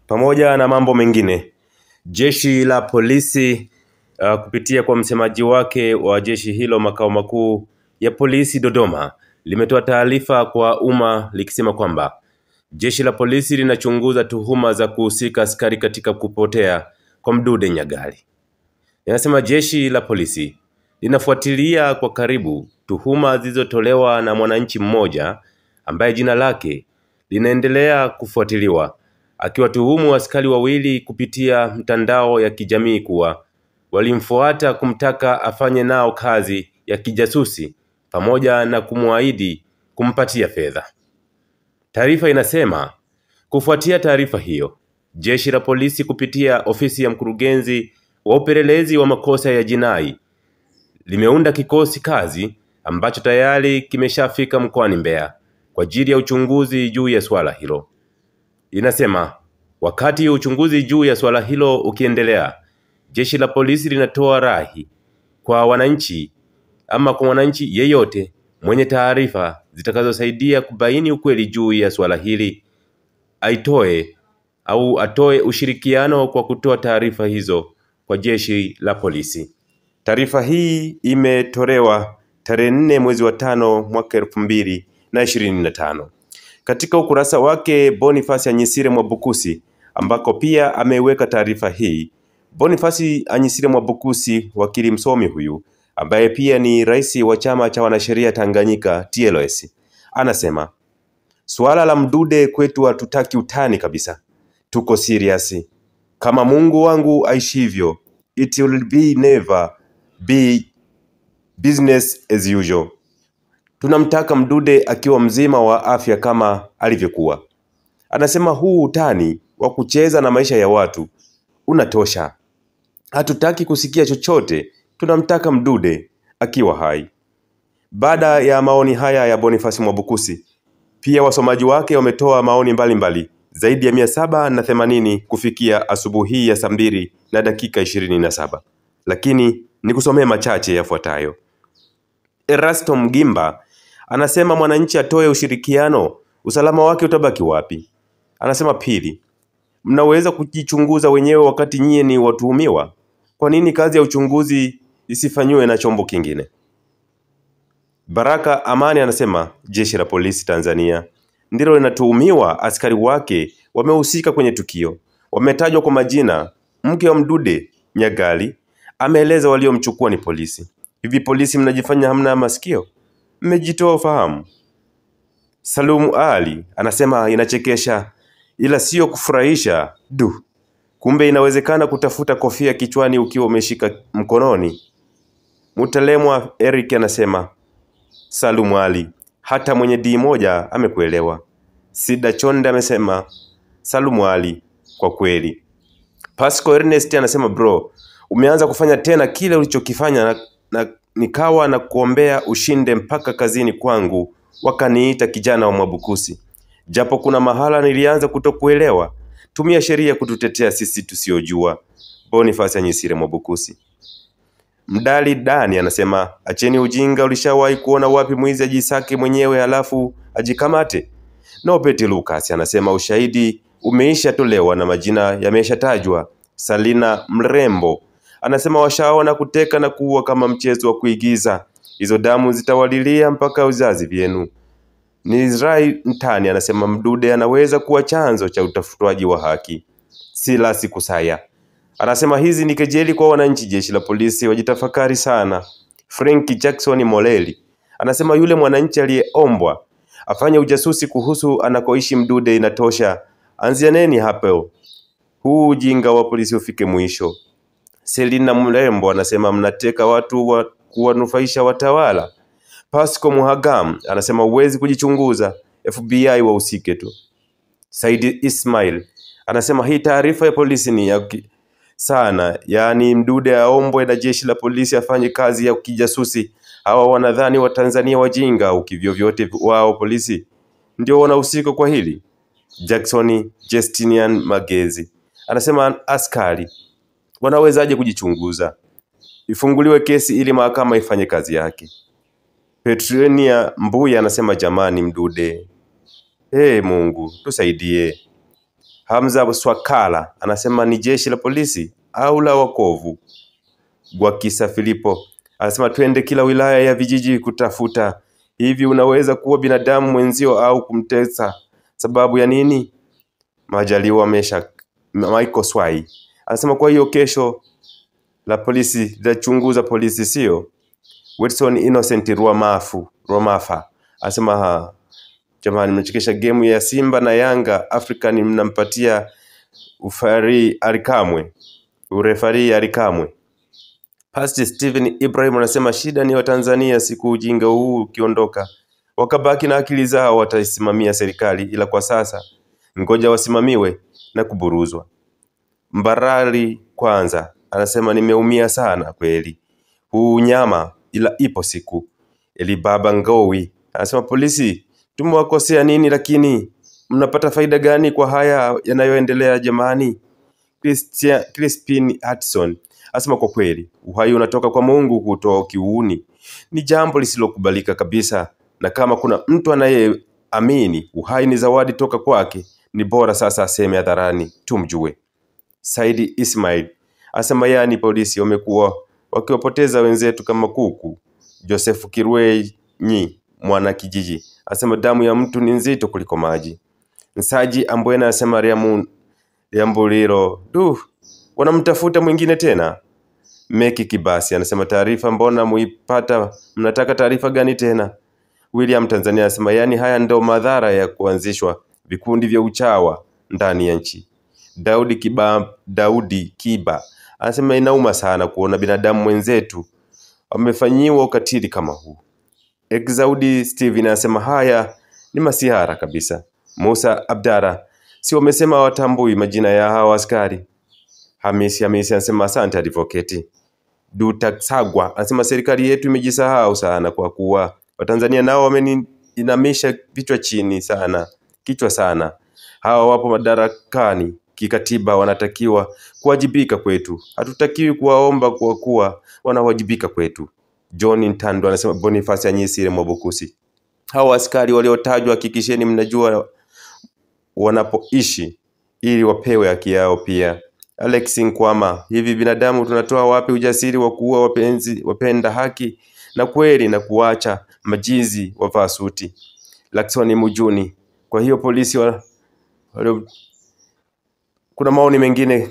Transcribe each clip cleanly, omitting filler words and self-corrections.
Pamoja na mambo mengine, jeshi la polisi kupitia kwa msemaji wake wa jeshi hilo makao makuu ya polisi Dodoma limetoa taarifa kwa umma likisema kwamba jeshi la polisi linachunguza tuhuma za kuhusika askari katika kupotea kwa Mdude Nyagali. Inasema jeshi la polisi linafuatilia kwa karibu tuhuma zilizotolewa na mwananchi mmoja ambaye jina lake linaendelea kufuatiliwa, akiwatuhumu askari wawili kupitia mtandao ya kijamii kuwa walimfuata kumtaka afanye nao kazi ya kijasusi pamoja na kumwahidi kumpatia fedha. Taarifa inasema kufuatia taarifa hiyo, jeshi la polisi kupitia ofisi ya mkurugenzi wa upelelezi wa makosa ya jinai limeunda kikosi kazi ambacho tayari kimeshafika mkoani Mbeya kwa ajili ya uchunguzi juu ya swala hilo. Inasema wakati uchunguzi juu ya swala hilo ukiendelea, jeshi la polisi linatoa rai kwa wananchi ama kwa wananchi yeyote mwenye taarifa zitakazosaidia kubaini ukweli juu ya swala hili atoe ushirikiano kwa kutoa taarifa hizo kwa jeshi la polisi. Taarifa hii imetolewa tarehe 4 mwezi wa 5 mwaka 2025. Katika ukurasa wake Boniface Anyisire Mwabukusi ambako pia ameweka taarifa hii. Boniface Anyisire Mwabukusi, wakili msomi huyu ambaye pia ni rais wa chama cha wanasheria Tanganyika TLS, anasema swala la Mdude kwetu hatutaki utani kabisa, tuko serious. Kama Mungu wangu aishivyo, it will be never be business as usual. Tunamtaka Mdude akiwa mzima wa afya kama alivyokuwa. Anasema huu utani wa kucheza na maisha ya watu unatosha. Hatutaki kusikia chochote, tunamtaka Mdude akiwa hai. Baada ya maoni haya ya Boniface Mwabukusi, pia wasomaji wake wametoa maoni mbalimbali zaidi ya 780 kufikia asubuhi ya saa 2:27. Lakini nikusomee machache yafuatayo. Erasto Mgimba anasema mwananchi atoe ushirikiano, usalama wake utabaki wapi? Anasema pili, mnaweza kujichunguza wenyewe wakati nyie ni watuhumiwa. Kwa nini kazi ya uchunguzi isifanywe na chombo kingine? Baraka Amani anasema jeshi la polisi Tanzania ndilo linatuhumiwa, askari wake wamehusika kwenye tukio. Wametajwa kwa majina, mke wa Mdude Nyagali ameeleza waliomchukua ni polisi. Hivi polisi mnajifanya hamna masikio? Mmejitoa ufahamu? Salumu Ali anasema inachekesha ila sio kufurahisha. Kumbe inawezekana kutafuta kofia kichwani ukiwa umeshika mkononi. Mutalemwa Eric anasema Salumu Ali, hata mwenye D1 amekuelewa. Sida Chonde amesema Salumu Ali, kwa kweli. Pasco Ernest anasema bro, umeanza kufanya tena kile ulichokifanya na nikawa na kuombea ushinde mpaka kazini kwangu wakaniita kijana wa Mwabukusi. Japo kuna mahala nilianza kutokuelewa. Tumia sheria kututetea sisi tusiojua. Boniface Anyisire Mwabukusi. Mdali Dani anasema acheni ujinga, ulishawahi kuona wapi mwizi ajisake mwenyewe halafu ajikamate? Nobeti Lucas anasema ushahidi umeisha tolewa na majina yameshatajwa. Salina Mrembo anasema washaona kuteka na kuua kama mchezo wa kuigiza. Hizo damu zitawalilia mpaka uzazi vyenu. Ni Israel Mtani anasema Mdude anaweza kuwa chanzo cha utafutwaji wa haki. Silas Kusaya anasema hizi ni kejeli kwa wananchi, jeshi la polisi wajitafakari sana. Frank Jackson Moleli anasema yule mwananchi aliyeombwa afanye ujasusi kuhusu anakoishi Mdude inatosha. Anzianeni hapo. Huu ujinga wa polisi ufike mwisho. Selina Mrembo anasema mnateka watu wa kuwanufaisha watawala. Pasco Muhagam anasema uwezi kujichunguza, FBI wahusike tu. Saidi Ismail anasema hii taarifa ya polisi ni ya sana, yani Mdude aombwe na jeshi la polisi afanye kazi ya kijasusi. Hawa wanadhani wa Tanzania wajinga, ukivyo vyote wao polisi ndio wanahusika kwa hili. Jackson Justinian Magezi anasema askari wanawezaje kujichunguza? Ifunguliwe kesi ili mahakama ifanye kazi yake. Petrenia Mbuya anasema jamani Mdude, Mungu tusaidie. Hamza Swakala anasema ni jeshi la polisi au la wokovu. Gwakisa Filipo anasema twende kila wilaya ya vijiji kutafuta. Hivi unaweza kuwa binadamu mwenzio au kumtesa sababu ya nini? Majaliwa Michael Swai anasema kwa hiyo kesho la polisi litachunguza polisi sio? Wilson Innocent Ruamafa anasema jamani, mnachekesha game ya Simba na Yanga African, mnampatia urefari Alikamwe. Pastor Steven Ibrahim anasema shida ni Watanzania, siku ujinga huu ukiondoka wakabaki na akili zao wataisimamia serikali, ila kwa sasa ngoja wasimamiwe na kuburuzwa. Mbarali kwanza anasema nimeumia sana kweli huu nyama, ila ipo siku. Elibaba Ngowi anasema polisi tumewakosea nini, lakini mnapata faida gani kwa haya yanayoendelea jamani? Crispin Hudson anasema kwa kweli uhai unatoka kwa Mungu, kutoa kiuni ni jambo lisilokubalika kabisa, na kama kuna mtu anayeamini uhai ni zawadi toka kwake, ni bora sasa aseme hadharani tumjue. Saidi Ismail anasema yani polisi wamekuwa wakiwapoteza wenzetu kama kuku. Joseph Kirwenyi mwana kijiji anasema damu ya mtu ni nzito kuliko maji. Nsaji Ambwena anasema Riambuliro wanamtafuta mwingine tena. Meki Kibasi anasema taarifa mbona muipata, mnataka taarifa gani tena? William Tanzania anasema yani haya ndo madhara ya kuanzishwa vikundi vya uchawa ndani ya nchi. Daudi Kiba anasema inauma sana kuona binadamu mwenzetu amefanyiwa ukatili kama huu. Exaudi Steven anasema haya ni masihara kabisa. Musa Abdara si wamesema watambui majina ya hawa askari? Hamisi anasema asante advocate. Dutaksagwa anasema serikali yetu imejisahau sana kwa kuwa Watanzania nao wameinamisha kichwa sana. Hawa wapo madarakani kikatiba, wanatakiwa kuwajibika kwetu. Hatutakiwi kuwaomba kwa kuwa wanawajibika kwetu. John Ntando anasema Boniface Anyisire Mwabukusi. Hawa askari waliotajwa hakikisheni mnajua wanapoishi ili wapewe haki yao pia. Alex Nkwama, hivi binadamu tunatoa wapi ujasiri wa kuua wapenda haki na kweli na kuacha majizi wavaa suti? Laksoni Mujuni, kwa hiyo polisi kuna maoni mengine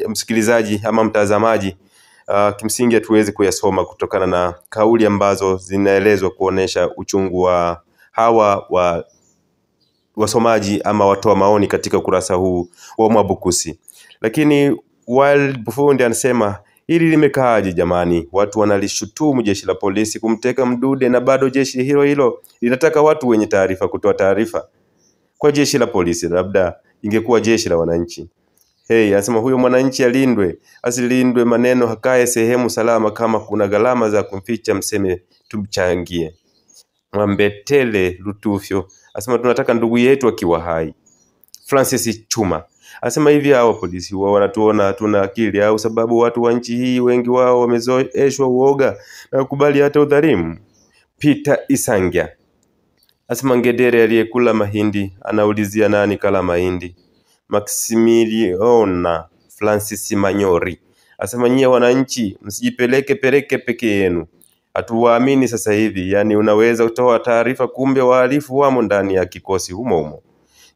msikilizaji ama mtazamaji, kimsingi hatuwezi kuyasoma kutokana na kauli ambazo zinaelezwa kuonesha uchungu wa hawa wasomaji ama watoa maoni katika ukurasa huu wa Mwabukusi. Lakini Wild Bufundi anasema hili limekaaje jamani? Watu wanalishutumu jeshi la polisi kumteka Mdude na bado jeshi hilo linataka watu wenye taarifa kutoa taarifa kwa jeshi la polisi. Labda ingekuwa jeshi la wananchi. Anasema huyo mwananchi alindwe, asilindwe maneno, hakae sehemu salama. Kama kuna gharama za kumficha mseme tumchangie. Mwambetele Lutufyo anasema tunataka ndugu yetu akiwa hai. Francis Chuma anasema hivi hao polisi wao wanatuona hatuna akili au sababu watu wa nchi hii wengi wao wamezoeshwa uoga na kukubali hata udhalimu. Peter Isangya anasema ngedere aliyekula mahindi anaulizia nani kala mahindi. Maximiliona Francis Manyori anasema nyie wananchi msijipeleke peke yenu, hatuwaamini sasa hivi. Yani unaweza kutoa taarifa kumbe wahalifu wamo ndani ya kikosi humo.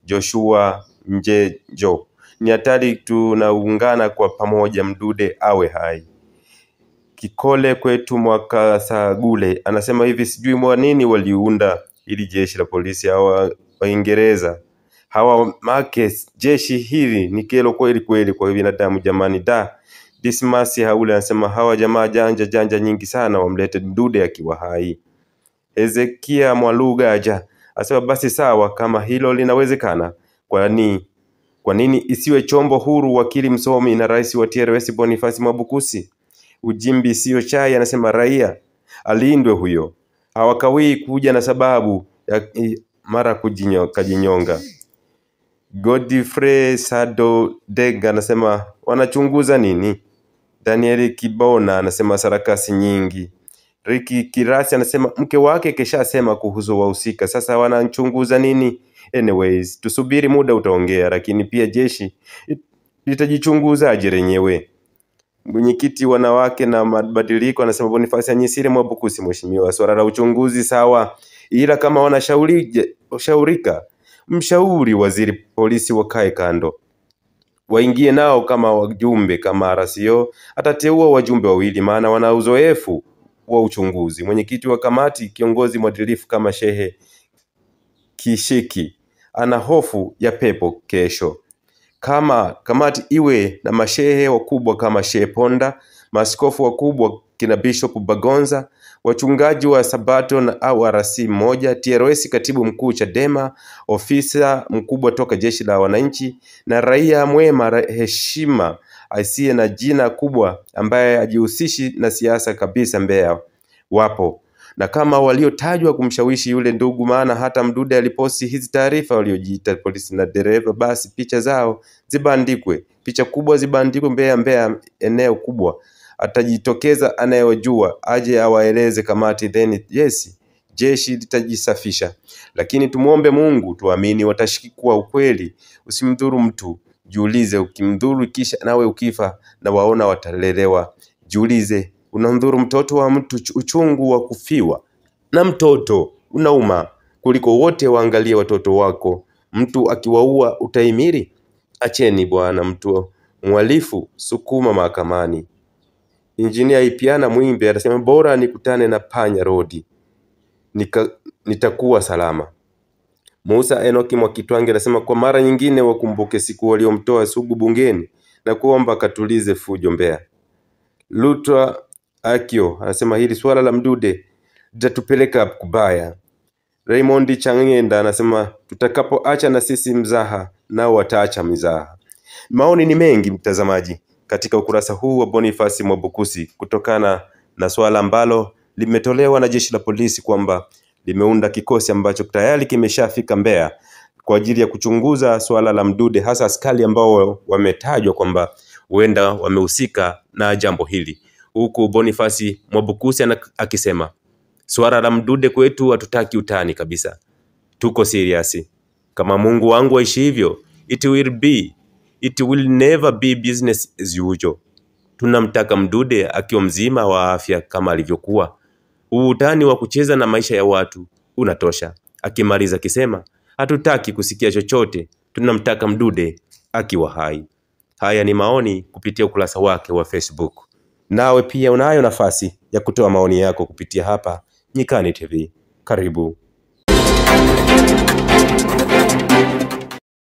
Joshua Njejo ni hatari, tunaungana kwa pamoja Mdude awe hai. Kikole kwetu Mwakasagule anasema hivi sijui mwa nini waliunda ili jeshi la polisi hawa Waingereza hawa Marques, jeshi hili ni kelo kweli kwa binadamu jamani da. Dismas Haule anasema hawa jamaa janja nyingi sana, wamlete Mdude akiwa hai. Ezekia Mwalugaja anasema basi sawa kama hilo linawezekana, kwa nini isiwe chombo huru? Wakili msomi na rais wa TLS Boniface Mwabukusi. Ujimbi sio chai anasema raia alindwe huyo, hawakawii kuja na sababu ya mara kujinyonga. Godfrey Sado Dega anasema wanachunguza nini? Daniel Kibona anasema sarakasi nyingi. Ricky Kirasi anasema mke wake kesha sema kuhusu wahusika, sasa wanachunguza nini? Anyways, tusubiri muda utaongea, lakini pia jeshi litajichunguza aje lenyewe. Mwenyekiti wanawake na mabadiliko anasema Boniface Anyisire Mwabukusi, mheshimiwa, swala la uchunguzi sawa, ila kama wanashaurika, mshauri waziri polisi wakae kando, waingie nao kama wajumbe. Kama RCO atateua wajumbe wawili, maana wana uzoefu wa uchunguzi. Mwenyekiti wa kamati kiongozi mwadilifu kama Shehe Kishiki ana hofu ya pepo kesho. Kama kamati iwe na mashehe wakubwa kama Shehe Ponda, maaskofu wakubwa kina Bishop Bagonza, wachungaji wa Sabato na au RC mmoja, TRS katibu mkuu Chadema, ofisa mkubwa toka jeshi la wananchi, na raia mwema heshima asiye na jina kubwa ambaye hajihusishi na siasa kabisa Mbeya wapo. Na kama waliotajwa kumshawishi yule ndugu, maana hata Mdude aliposti hizi taarifa, waliojiita polisi na dereva, basi picha zao zibandikwe, picha kubwa zibandikwe Mbeya eneo kubwa. Atajitokeza anayewajua aje awaeleze kamati, then yes, jeshi litajisafisha. Lakini tumuombe Mungu, tuamini watashikwa ukweli. Usimdhuru mtu, jiulize, ukimdhuru kisha nawe ukifa na waona watalelewa. Jiulize, unamdhuru mtoto wa mtu, uchungu wa kufiwa na mtoto unauma kuliko wote. Waangalie watoto wako, mtu akiwaua utaimiri? Acheni bwana, mtu mwalifu sukuma mahakamani. Engineer Ipiana Mwimbe anasema bora nikutane na panya rodi nitakuwa salama. Musa Enoki Mwakitwange anasema kwa mara nyingine wakumbuke siku waliomtoa Sugu bungeni na kuomba katulize fujo Mbeya. Lutwa Akio anasema hili swala la Mdude litatupeleka kubaya. Raymond Changenda anasema tutakapoacha na sisi mzaha nao wataacha mizaha. Maoni ni mengi mtazamaji katika ukurasa huu wa Boniface Mwabukusi kutokana na swala ambalo limetolewa na jeshi la polisi kwamba limeunda kikosi ambacho tayari kimeshafika Mbeya kwa ajili ya kuchunguza swala la Mdude, hasa askari ambao wametajwa kwamba huenda wamehusika na jambo hili. Huku Boniface Mwabukusi akisema swala la Mdude kwetu hatutaki utani kabisa, tuko serious. Kama Mungu wangu aishi hivyo, it will never be business as usual. Tunamtaka Mdude akiwa mzima wa afya kama alivyokuwa. Utani wa kucheza na maisha ya watu unatosha. Akimaliza kisema hatutaki kusikia chochote, tunamtaka Mdude akiwa hai. Haya ni maoni kupitia ukurasa wake wa Facebook. Nawe pia unayo nafasi ya kutoa maoni yako kupitia hapa Nyikani TV. Karibu.